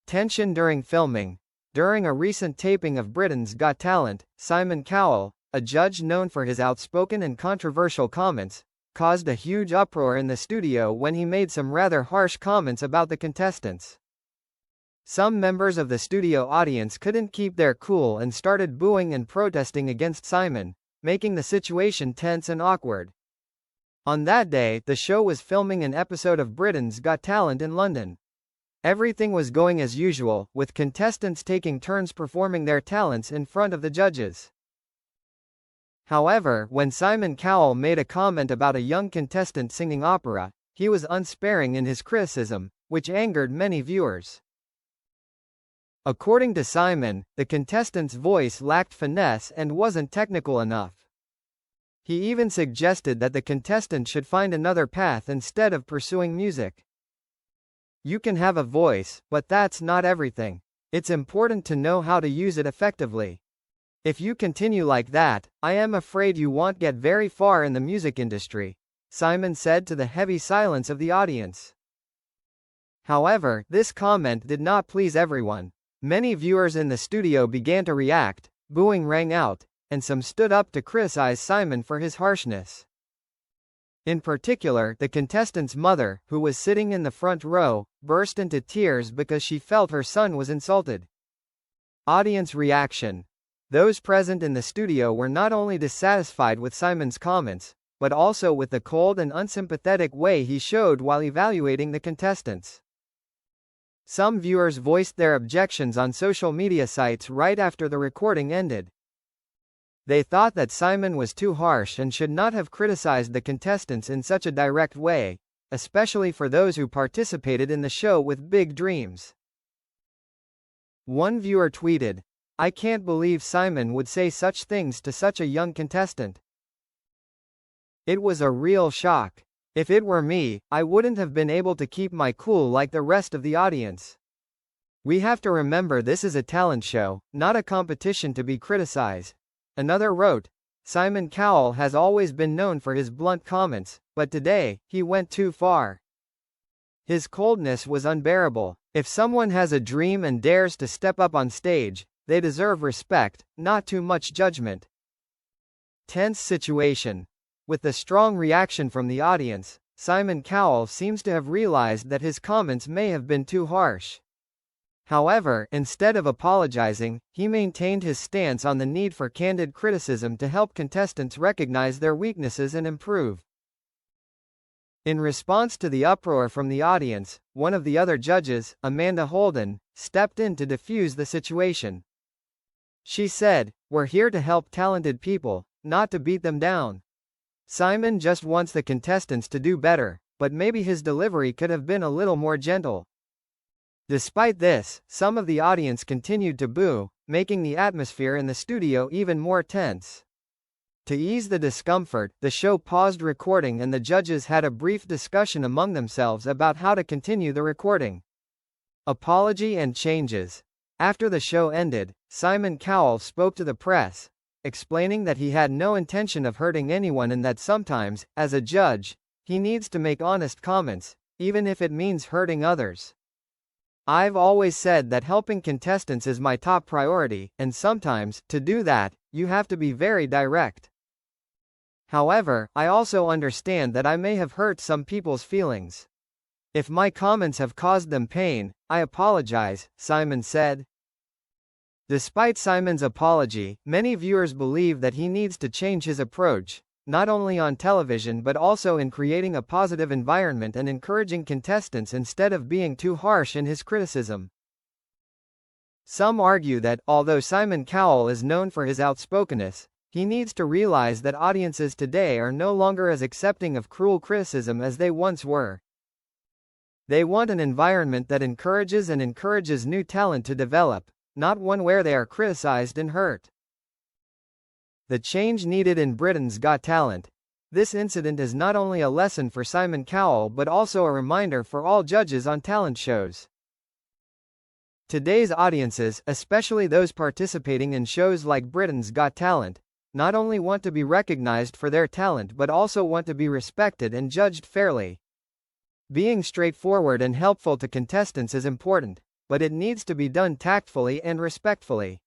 Tension during filming. During a recent taping of Britain's Got Talent, Simon Cowell, a judge known for his outspoken and controversial comments, caused a huge uproar in the studio when he made some rather harsh comments about the contestants. Some members of the studio audience couldn't keep their cool and started booing and protesting against Simon, making the situation tense and awkward. On that day, the show was filming an episode of Britain's Got Talent in London. Everything was going as usual, with contestants taking turns performing their talents in front of the judges. However, when Simon Cowell made a comment about a young contestant singing opera, he was unsparing in his criticism, which angered many viewers. According to Simon, the contestant's voice lacked finesse and wasn't technical enough. He even suggested that the contestant should find another path instead of pursuing music. You can have a voice, but that's not everything. It's important to know how to use it effectively. If you continue like that, I am afraid you won't get very far in the music industry, Simon said to the heavy silence of the audience. However, this comment did not please everyone. Many viewers in the studio began to react, booing rang out, and some stood up to criticize Simon for his harshness. In particular, the contestant's mother, who was sitting in the front row, burst into tears because she felt her son was insulted. Audience reaction. Those present in the studio were not only dissatisfied with Simon's comments, but also with the cold and unsympathetic way he showed while evaluating the contestants. Some viewers voiced their objections on social media sites right after the recording ended. They thought that Simon was too harsh and should not have criticized the contestants in such a direct way, especially for those who participated in the show with big dreams. One viewer tweeted, "I can't believe Simon would say such things to such a young contestant. It was a real shock. If it were me, I wouldn't have been able to keep my cool like the rest of the audience. We have to remember this is a talent show, not a competition to be criticized." Another wrote, "Simon Cowell has always been known for his blunt comments, but today, he went too far. His coldness was unbearable. If someone has a dream and dares to step up on stage, they deserve respect, not too much judgment." Tense situation. With the strong reaction from the audience, Simon Cowell seems to have realized that his comments may have been too harsh. However, instead of apologizing, he maintained his stance on the need for candid criticism to help contestants recognize their weaknesses and improve. In response to the uproar from the audience, one of the other judges, Amanda Holden, stepped in to defuse the situation. She said, "We're here to help talented people, not to beat them down. Simon just wants the contestants to do better, but maybe his delivery could have been a little more gentle." Despite this, some of the audience continued to boo, making the atmosphere in the studio even more tense. To ease the discomfort, the show paused recording and the judges had a brief discussion among themselves about how to continue the recording. Apology and changes. After the show ended, Simon Cowell spoke to the press, explaining that he had no intention of hurting anyone and that sometimes, as a judge, he needs to make honest comments, even if it means hurting others. "I've always said that helping contestants is my top priority, and sometimes, to do that, you have to be very direct. However, I also understand that I may have hurt some people's feelings. If my comments have caused them pain, I apologize," Simon said. Despite Simon's apology, many viewers believe that he needs to change his approach, not only on television but also in creating a positive environment and encouraging contestants instead of being too harsh in his criticism. Some argue that, although Simon Cowell is known for his outspokenness, he needs to realize that audiences today are no longer as accepting of cruel criticism as they once were. They want an environment that encourages new talent to develop, not one where they are criticized and hurt. The change needed in Britain's Got Talent. This incident is not only a lesson for Simon Cowell but also a reminder for all judges on talent shows. Today's audiences, especially those participating in shows like Britain's Got Talent, not only want to be recognized for their talent but also want to be respected and judged fairly. Being straightforward and helpful to contestants is important, but it needs to be done tactfully and respectfully.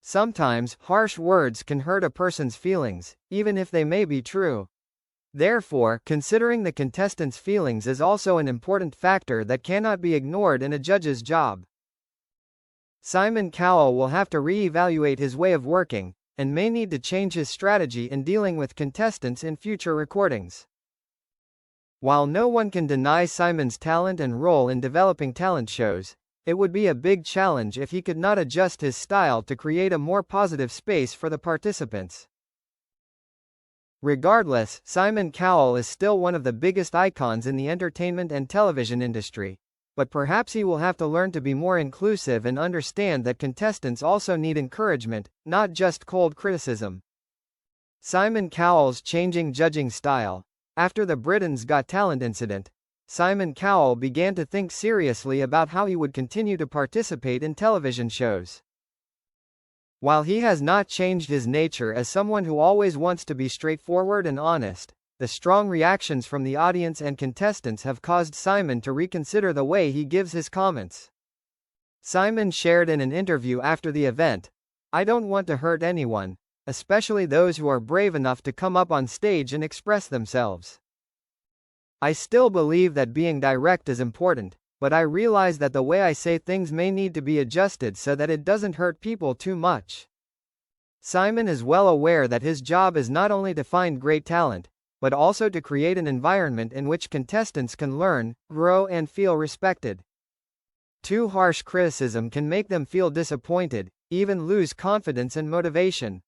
Sometimes, harsh words can hurt a person's feelings, even if they may be true. Therefore, considering the contestants' feelings is also an important factor that cannot be ignored in a judge's job. Simon Cowell will have to re-evaluate his way of working, and may need to change his strategy in dealing with contestants in future recordings. While no one can deny Simon's talent and role in developing talent shows, it would be a big challenge if he could not adjust his style to create a more positive space for the participants. Regardless, Simon Cowell is still one of the biggest icons in the entertainment and television industry, but perhaps he will have to learn to be more inclusive and understand that contestants also need encouragement, not just cold criticism. Simon Cowell's changing judging style. After the Britain's Got Talent incident, Simon Cowell began to think seriously about how he would continue to participate in television shows. While he has not changed his nature as someone who always wants to be straightforward and honest, the strong reactions from the audience and contestants have caused Simon to reconsider the way he gives his comments. Simon shared in an interview after the event, "I don't want to hurt anyone, especially those who are brave enough to come up on stage and express themselves. I still believe that being direct is important, but I realize that the way I say things may need to be adjusted so that it doesn't hurt people too much." Simon is well aware that his job is not only to find great talent, but also to create an environment in which contestants can learn, grow, and feel respected. Too harsh criticism can make them feel disappointed, even lose confidence and motivation.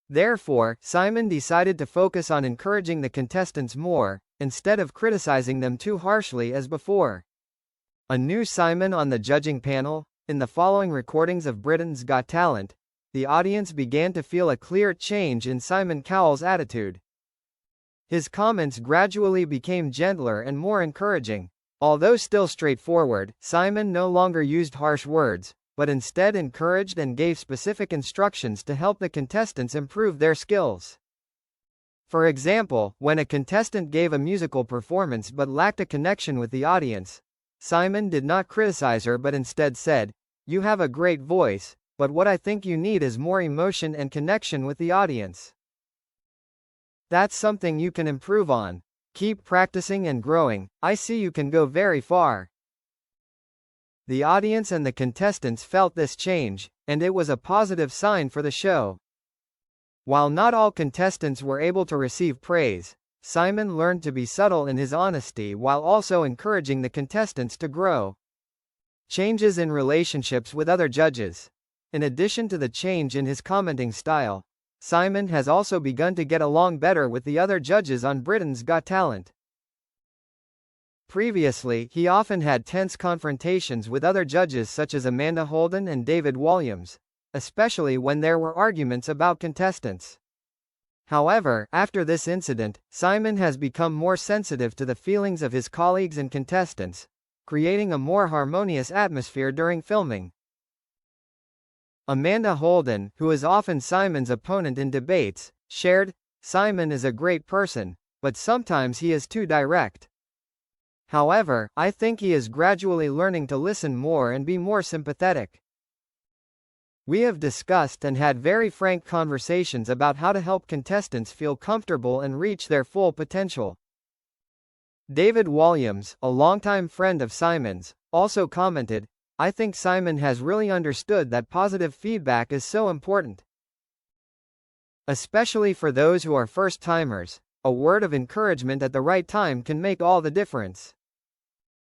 Therefore, Simon decided to focus on encouraging the contestants more, instead of criticizing them too harshly as before. A new Simon on the judging panel. In the following recordings of Britain's Got Talent, the audience began to feel a clear change in Simon Cowell's attitude. His comments gradually became gentler and more encouraging. Although still straightforward, Simon no longer used harsh words, but instead encouraged and gave specific instructions to help the contestants improve their skills. For example, when a contestant gave a musical performance but lacked a connection with the audience, Simon did not criticize her but instead said, "You have a great voice, but what I think you need is more emotion and connection with the audience. That's something you can improve on. Keep practicing and growing, I see you can go very far." The audience and the contestants felt this change, and it was a positive sign for the show. While not all contestants were able to receive praise, Simon learned to be subtle in his honesty while also encouraging the contestants to grow. Changes in relationships with other judges. In addition to the change in his commenting style, Simon has also begun to get along better with the other judges on Britain's Got Talent. Previously, he often had tense confrontations with other judges such as Amanda Holden and David Walliams, especially when there were arguments about contestants. However, after this incident, Simon has become more sensitive to the feelings of his colleagues and contestants, creating a more harmonious atmosphere during filming. Amanda Holden, who is often Simon's opponent in debates, shared, "Simon is a great person, but sometimes he is too direct. However, I think he is gradually learning to listen more and be more sympathetic. We have discussed and had very frank conversations about how to help contestants feel comfortable and reach their full potential." David Walliams, a longtime friend of Simon's, also commented, "I think Simon has really understood that positive feedback is so important. Especially for those who are first-timers, a word of encouragement at the right time can make all the difference.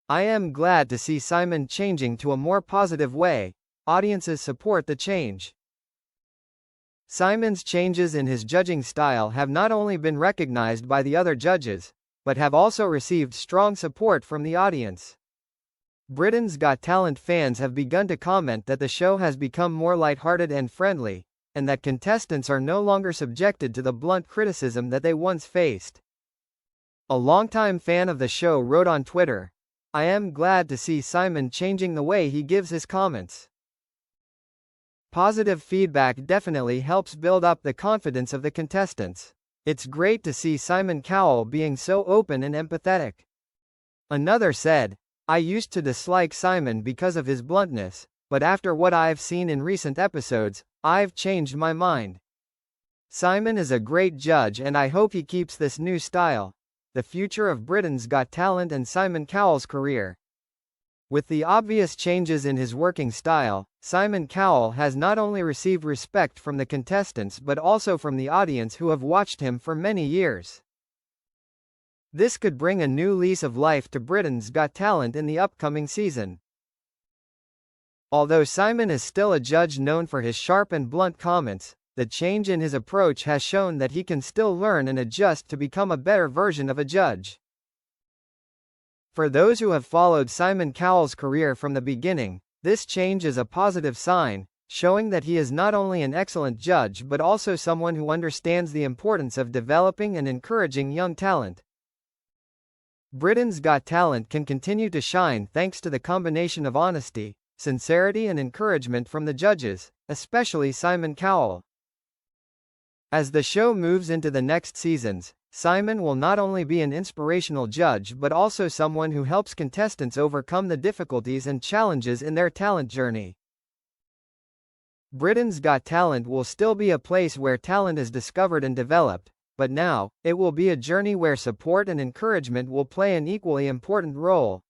I am glad to see Simon changing to a more positive way. Audiences support the change." Simon's changes in his judging style have not only been recognized by the other judges, but have also received strong support from the audience. Britain's Got Talent fans have begun to comment that the show has become more lighthearted and friendly, and that contestants are no longer subjected to the blunt criticism that they once faced. A longtime fan of the show wrote on Twitter, "I am glad to see Simon changing the way he gives his comments." Positive feedback definitely helps build up the confidence of the contestants. It's great to see Simon Cowell being so open and empathetic. Another said, I used to dislike Simon because of his bluntness, but after what I've seen in recent episodes, I've changed my mind. Simon is a great judge and I hope he keeps this new style. The future of Britain's Got Talent and Simon Cowell's career. With the obvious changes in his working style, Simon Cowell has not only received respect from the contestants but also from the audience who have watched him for many years. This could bring a new lease of life to Britain's Got Talent in the upcoming season. Although Simon is still a judge known for his sharp and blunt comments, the change in his approach has shown that he can still learn and adjust to become a better version of a judge. For those who have followed Simon Cowell's career from the beginning, this change is a positive sign, showing that he is not only an excellent judge but also someone who understands the importance of developing and encouraging young talent. Britain's Got Talent can continue to shine thanks to the combination of honesty, sincerity and encouragement from the judges, especially Simon Cowell. As the show moves into the next seasons, Simon will not only be an inspirational judge but also someone who helps contestants overcome the difficulties and challenges in their talent journey. Britain's Got Talent will still be a place where talent is discovered and developed, but now, it will be a journey where support and encouragement will play an equally important role.